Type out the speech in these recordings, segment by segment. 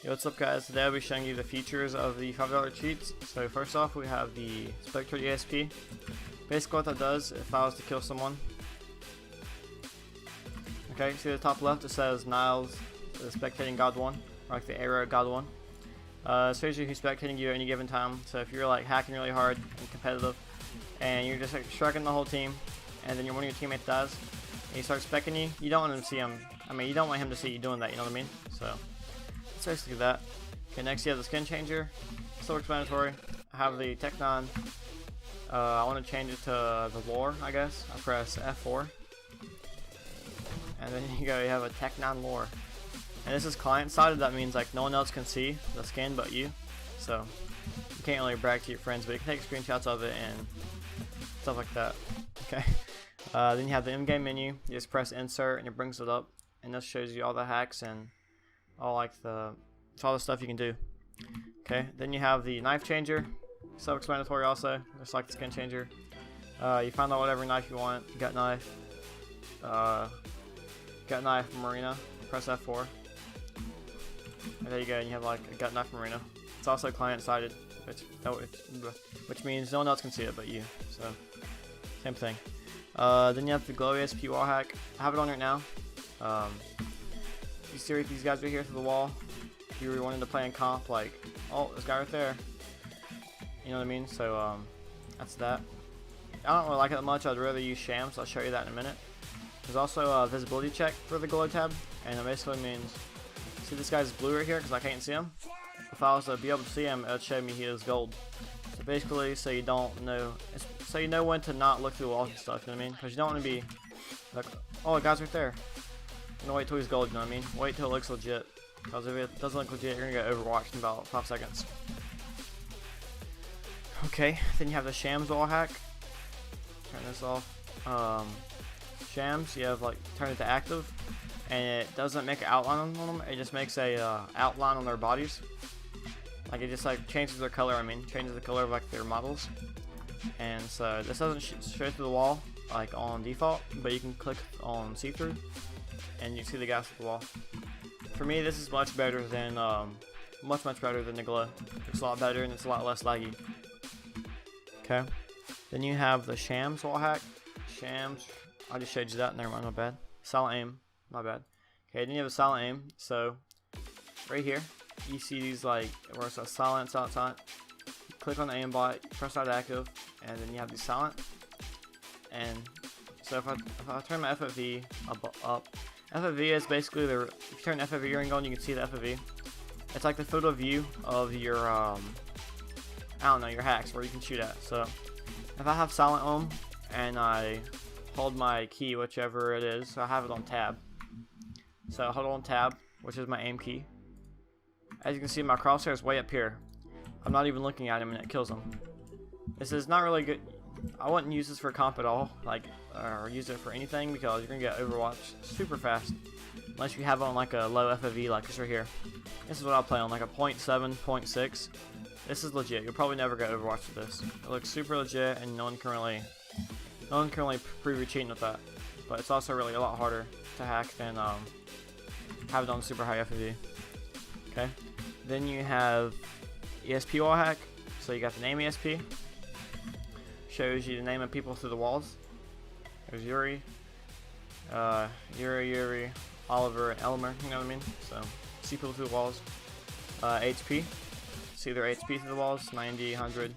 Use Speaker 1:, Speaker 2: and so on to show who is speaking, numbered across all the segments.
Speaker 1: Yo, what's up guys? Today I'll be showing you the features of the $5 cheats. So first off, we have the Spectre ESP. Basically what that does, if I was to kill someone, okay, see the top left, it says Niles, the spectating God 1, or like the arrow God 1. It shows you who's spectating you at any given time. So if you're like hacking really hard and competitive, and you're just like striking the whole team, and then one of your teammates dies, and he starts specking you, you don't want him to see him. I mean, you don't want him to see you doing that, you know what I mean? So it's basically that. Okay, next you have the skin changer. Self-explanatory. I have the Tech 9. I want to change it to the lore, I guess. I press F4. And then you have a Tech 9 lore. And this is client-sided, that means like no one else can see the skin but you. So you can't really brag to your friends, but you can take screenshots of it and stuff like that. Okay. Then you have the in-game menu. You just press insert and it brings it up. And this shows you all the hacks and all like all the stuff you can do. Okay, then you have the knife changer, self-explanatory also, just like the skin changer. You find out whatever knife you want. Gut knife, marina. Press F4. And there you go. And you have like a gut knife marina. It's also client-sided, which means no one else can see it but you. So same thing. Then you have the glow ESP wall hack. I have it on right now. You see these guys right here through the wall. If you were wanting to play in comp, like, oh, this guy right there. You know what I mean? So, that's that. I don't really like it that much. I'd rather use Chams. I'll show you that in a minute. There's also a visibility check for the glow tab, and it basically means, see this guy's blue right here because I can't see him. If I was to be able to see him, it would show me he is gold. So basically, so you know when to not look through walls and stuff. You know what I mean? Because you don't want to be like, oh, the guy's right there. I'm gonna wait till he's gold, you know what I mean? Wait till it looks legit. Because if it doesn't look legit, you're gonna get overwatched in about 5 seconds. Okay, then you have the Chams wall hack. Turn this off. Chams, you have like turn it to active, and it doesn't make an outline on them. It just makes a outline on their bodies. Like it just like changes their color. I mean, changes the color of like their models. And so this doesn't show through the wall like on default, but you can click on see-through, and you see the guys through the wall. For me, this is much better than much better than the glow. It's a lot better and it's a lot less laggy. Okay. Then you have the Chams wall hack. Chams. I just showed you that. Never mind. My bad. Silent aim. My bad. Okay. Then you have a silent aim. So right here, you see these like where it says silent. You click on the aimbot, press out active, and then you have these silent. And so if I turn my FFV up. FFV is basically if you turn FFV ring on, you can see the FFV. It's like the photo view of your, I don't know, your hacks where you can shoot at. So if I have silent on and I hold my key, whichever it is, so I have it on tab. So I hold on tab, which is my aim key. As you can see, my crosshair is way up here. I'm not even looking at him and it kills him. This is not really good. I wouldn't use this for comp at all, like, or use it for anything because you're gonna get overwatched super fast unless you have it on like a low FOV like this right here. This is what I'll play on, like a 0.7, 0.6. This is legit. You'll probably never get overwatched with this. It looks super legit, and no one can really prove you're cheating with that. But it's also really a lot harder to hack than have it on super high FOV. Okay. Then you have ESP wall hack. So you got the name ESP. Shows you the name of people through the walls. There's Yuri, Oliver, and Elmer, you know what I mean? So, see people through the walls. HP, see their HP through the walls, 90, 100.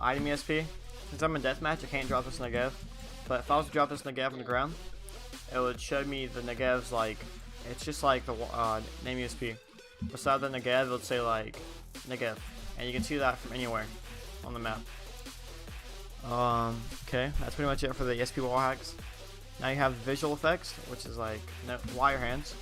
Speaker 1: Item ESP, since I'm in deathmatch, I can't drop this Negev. But if I was to drop this Negev on the ground, it would show me the Negev's like, it's just like the name ESP. Beside the Negev, it would say like, Negev. And you can see that from anywhere on the map. Okay, that's pretty much it for the ESP wall hacks. Now you have visual effects, which is like wire hands.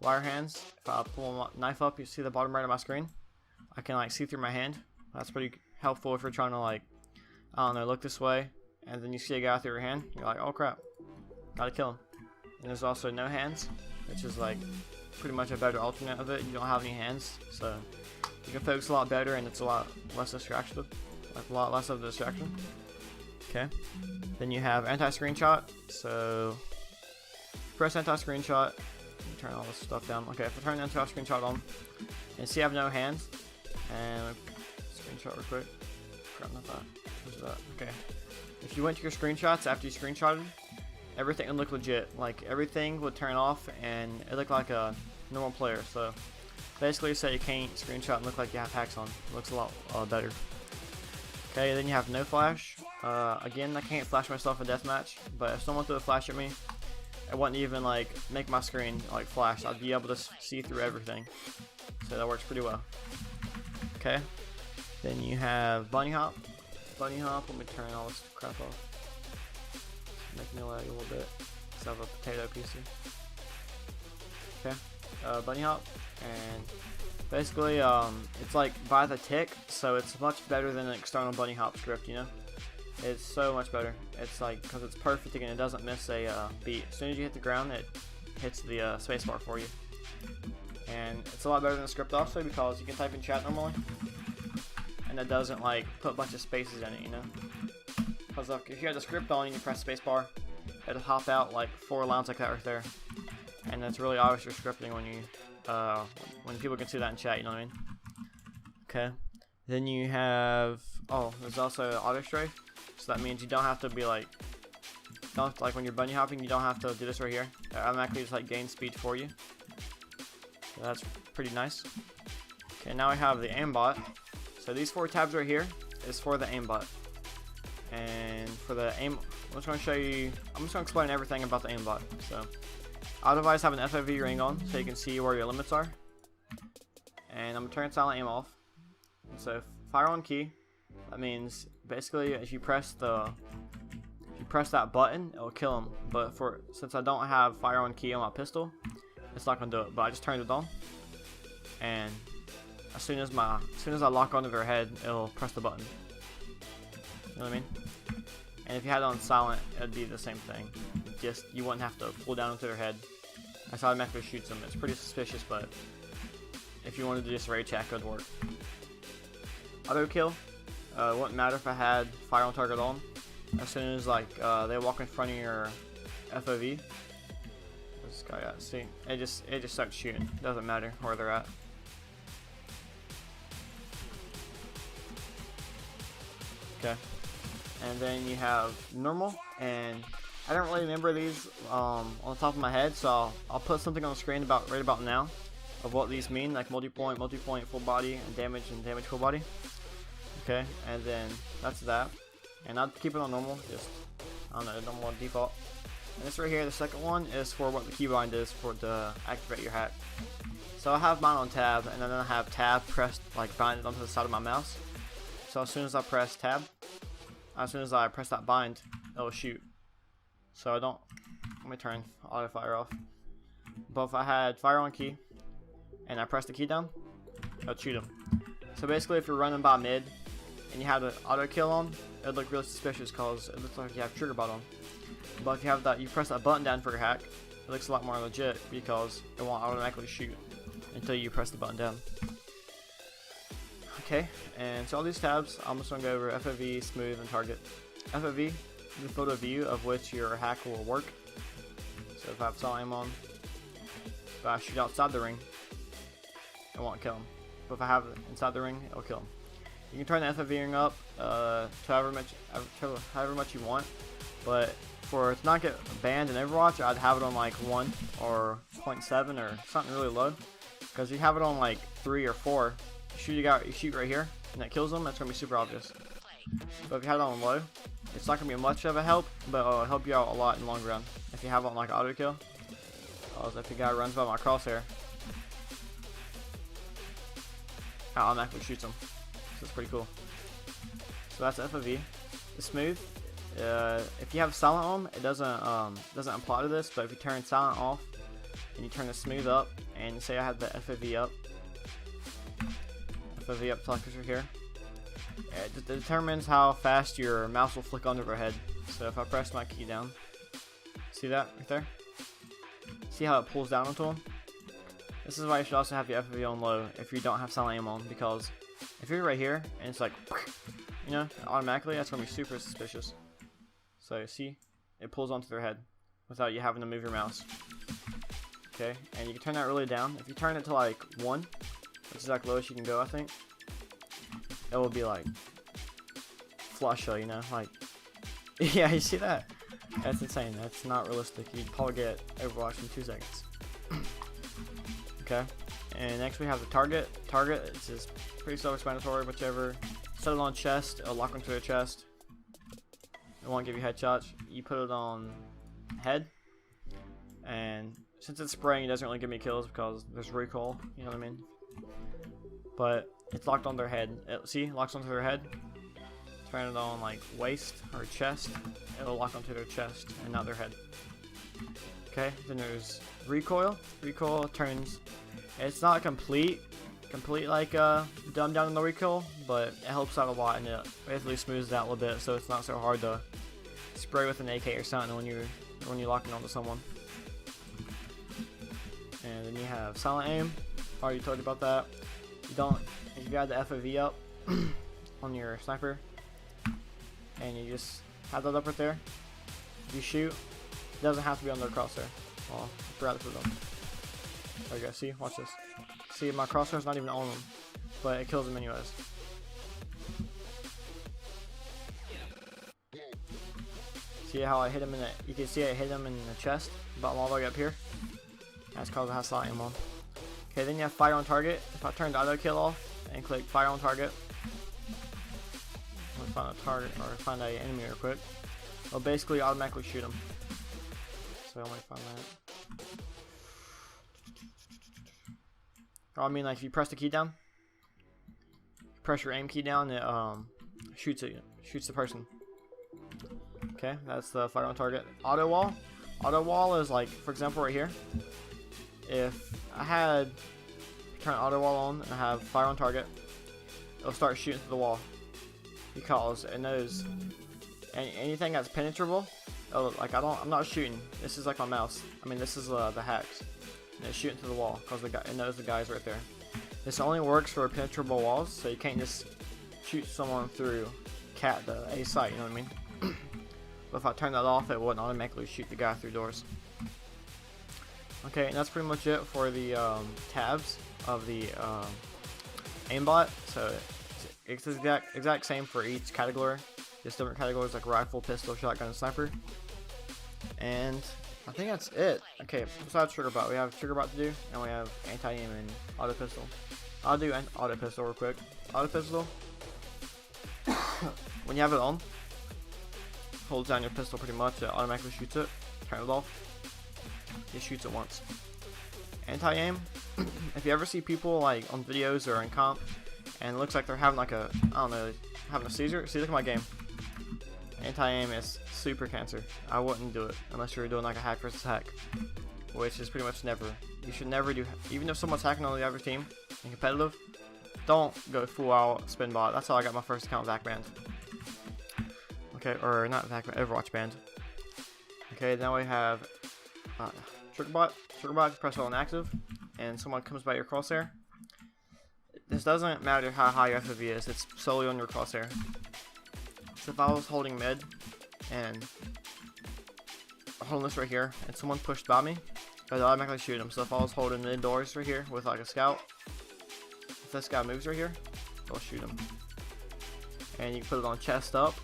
Speaker 1: Wire hands, if I pull my knife up, you see the bottom right of my screen. I can like see through my hand. That's pretty helpful if you're trying to like, I don't know, look this way, and then you see a guy through your hand. You're like, oh crap, gotta kill him. And there's also no hands, which is like pretty much a better alternate of it. You don't have any hands, so you can focus a lot better and it's a lot less distractive. Like a lot less of a distraction. Okay. Then you have anti-screenshot. So press anti-screenshot. Turn all this stuff down. Okay, if I turn anti-screenshot on, and see I have no hands. And screenshot real quick. Crap, not that. What's that? Okay. If you went to your screenshots after you screenshotted, everything would look legit. Like everything would turn off and it looked like a normal player. So basically, say you can't screenshot and look like you have hacks on. It looks a lot better. Okay, then you have no flash. Again, I can't flash myself in deathmatch, but if someone threw a flash at me, it wouldn't even like make my screen like flash. I'd be able to see through everything. So that works pretty well. Okay. Then you have bunny hop. Bunny hop. Let me turn all this crap off. Make me lag a little bit. Let's have a potato PC. Okay. Bunny hop, and basically it's like by the tick, so it's much better than an external bunny hop script. You know, it's so much better. It's like because it's perfect and it doesn't miss a beat. As soon as you hit the ground, it hits the spacebar for you. And it's a lot better than the script also because you can type in chat normally, and it doesn't like put a bunch of spaces in it, you know. Because like, if you had the script on and you press spacebar, it'll hop out like 4 lines like that right there, and that's really obvious you're scripting when you when people can see that in chat, you know what I mean? Okay. Then you have there's also auto strafe, so that means you don't have to be like when you're bunny hopping, you don't have to do this right here. It automatically just like gain speed for you. So that's pretty nice. Okay, now we have the aimbot. So these 4 tabs right here is for the aimbot. And for the aim, I'm just going to show you, I'm just going to explain everything about the aimbot. So our device have an FOV ring on so you can see where your limits are. And I'm going to turn silent aim off. And so fire on key, that means basically if you press that button, it'll kill him. But since I don't have fire on key on my pistol, it's not gonna do it. But I just turned it on, and as soon as I lock onto their head, it'll press the button. You know what I mean? And if you had it on silent, it'd be the same thing. Just you wouldn't have to pull down into their head. That's how automatically shoots them. It's pretty suspicious, but if you wanted to just raid check, it would work. Auto kill. It wouldn't matter if I had fire on target on. As soon as like they walk in front of your FOV. This guy got, see, it just starts shooting. Doesn't matter where they're at. Okay, and then you have normal, and I don't really remember these on the top of my head, so I'll put something on the screen right about now of what these mean, like multi-point, full body, and damage full body. Okay, and then that's that, and I'd keep it on normal, just I don't know, normal default. And this right here, the second one, is for what the keybind is for to activate your hack. So I have mine on tab, and then I have tab pressed, like binded onto the side of my mouse. So as soon as I press tab, as soon as I press that bind, it'll shoot. So let me turn auto fire off. But if I had fire on key, and I press the key down, it'll shoot him. So basically if you're running by mid, and you have the auto kill on, it would look really suspicious because it looks like you have Triggerbot on. But if you have that, you press that button down for your hack, it looks a lot more legit because it won't automatically shoot until you press the button down. Okay, and so all these tabs, I'm just going to go over FOV, smooth, and target. FOV is the field of view of which your hack will work. So if I have silent aim on, if I shoot outside the ring, it won't kill him. But if I have it inside the ring, it'll kill him. You can turn the FOV ring up to however much you want, but for it to not get banned in Overwatch, I'd have it on like 1 or 0.7 or something really low. Because if you have it on like 3 or 4, you shoot right here, and that kills them, that's going to be super obvious. But if you have it on low, it's not going to be much of a help, but it'll help you out a lot in the long run. If you have it on like auto kill, if the guy runs by my crosshair, it automatically shoots him. So it's pretty cool. So that's FOV. The smooth. If you have silent on, it doesn't apply to this, but if you turn silent off and you turn the smooth up, and say I have the FOV up to like this right here, it determines how fast your mouse will flick under their head. So if I press my key down, see that right there? See how it pulls down onto them? This is why you should also have your FOV on low if you don't have silent aim on, because if you're right here and it's like, you know, automatically, that's going to be super suspicious. So see, it pulls onto their head without you having to move your mouse. Okay, and you can turn that really down. If you turn it to like 1, which is like lowest you can go, I think, it will be like flush, you know, like, yeah, you see that? That's insane. That's not realistic. You'd probably get Overwatch in 2 seconds. Okay, and next we have the target. Target, it's just pretty self-explanatory. Whichever, set it on chest, it'll lock onto their chest. It won't give you headshots. You put it on head, and since it's spraying, it doesn't really give me kills because there's recoil, you know what I mean? But it's locked on their head. See, locks onto their head. Turn it on like waist or chest, it'll lock onto their chest and not their head. Okay, then there's recoil. Recoil turns, it's not complete like dumbed down in the recoil, but it helps out a lot and it basically smooths it out a little bit, so it's not so hard to spray with an AK or something when you're locking onto someone. And then you have silent aim. Already told you about that. If you got the FOV up on your sniper, and you just have that up right there, you shoot. It doesn't have to be on their crosshair. Well, I forgot to put it on. There you go. See, watch this. See, my crosshair's not even on them, but it kills them anyways. See how I hit him in the? You can see I hit him in the chest, about all the way up here. That's because it has silent aim on. Okay, then you have fire on target. If I turn the auto kill off and click fire on target, let's find a target or find an enemy real quick. It'll basically automatically shoot him. So I want to find that. Oh, I mean, like if you press the key down, press your aim key down, it shoots the person. Okay, that's the fire on target. Auto wall. Auto wall is like, for example, right here. If I had turn auto wall on and I have fire on target, it'll start shooting through the wall because it knows anything that's penetrable. Like I'm not shooting. This is like my mouse. I mean, this is the hacks. And it's shooting through the wall because it knows the guy's right there. This only works for penetrable walls, so you can't just shoot someone through a sight. You know what I mean? But if I turn that off, it wouldn't automatically shoot the guy through doors. Okay, and that's pretty much it for the tabs of the aimbot. So it's the exact same for each category. Just different categories like rifle, pistol, shotgun, and sniper. And I think that's it. Okay, besides Triggerbot, we have Triggerbot to do, and we have anti-aim and auto pistol. I'll do auto pistol real quick. Auto pistol. When you have it on, holds down your pistol pretty much, it automatically shoots it. Turn it off. It shoots it once. Anti-aim. If you ever see people like on videos or in comp, and it looks like they're having like a, I don't know, having a seizure. See, look at my game. Anti-aim is super cancer. I wouldn't do it unless you're doing like a hack versus hack, which is pretty much never. You should never do. Even if someone's hacking on the other team in competitive, don't go full out spin bot. That's how I got my first account vac banned. Okay, or not vac, Overwatch banned. Okay, now we have Triggerbot. Triggerbot, press on active, and someone comes by your crosshair. This doesn't matter how high your FOV is, it's solely on your crosshair. So if I was holding mid, and holding this right here, and someone pushed by me, it would automatically shoot him. So if I was holding mid doors right here with like a scout, if this guy moves right here, it'll shoot him. And you can put it on chest up.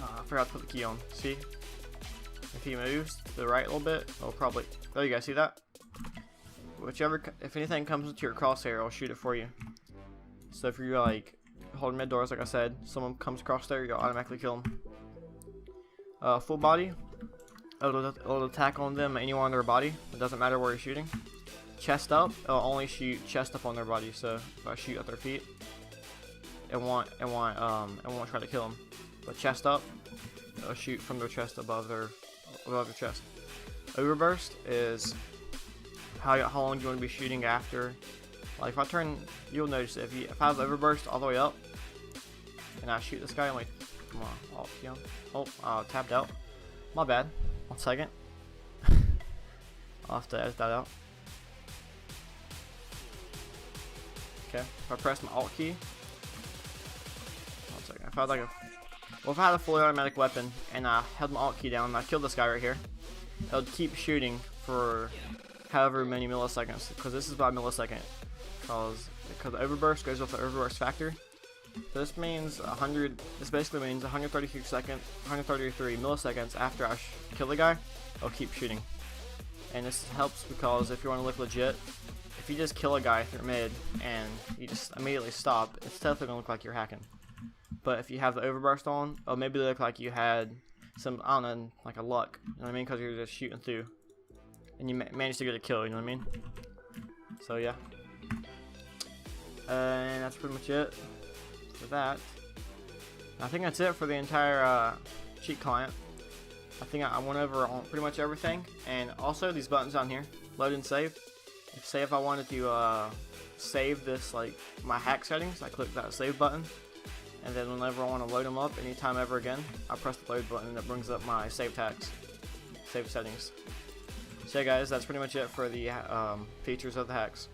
Speaker 1: I forgot to put the key on. See? If he moves to the right a little bit, it'll probably. There you go. See that? If anything comes into your crosshair, it'll shoot it for you. So if you're like holding mid doors, like I said, someone comes across there, you'll automatically kill them. Full body, it'll attack on them, anyone on their body. It doesn't matter where you're shooting. Chest up, it'll only shoot chest up on their body. So if I shoot at their feet, it won't try to kill them. But chest up, it'll shoot from their chest above their chest. Overburst is how long you want to be shooting after. Like if I turn, you'll notice if I have overburst all the way up and I shoot this guy, I'm like, come on, tapped out. My bad. 1 second. I'll have to edit that out. Okay, if I press my alt key, 1 second. If I had like Well, if I had a fully automatic weapon and I held my alt key down and I killed this guy right here, it would keep shooting for however many milliseconds, because this is by millisecond, because the overburst goes with the overburst factor. So this means 100. This basically means 133 milliseconds after I kill the guy, it'll keep shooting. And this helps because if you want to look legit, if you just kill a guy through mid and you just immediately stop, it's definitely gonna look like you're hacking. But if you have the overburst on, it'll maybe look like you had some, I don't know, like a luck. You know what I mean? Because you're just shooting through and you managed to get a kill. You know what I mean? So yeah. And that's pretty much it for that. I think that's it for the entire cheat client. I think I went over on pretty much everything, and also these buttons down here, load and save. Say if I wanted to save this, like my hack settings, I click that save button, and then whenever I want to load them up anytime ever again, I press the load button and it brings up my saved hacks, saved settings. So yeah guys, that's pretty much it for the features of the hacks.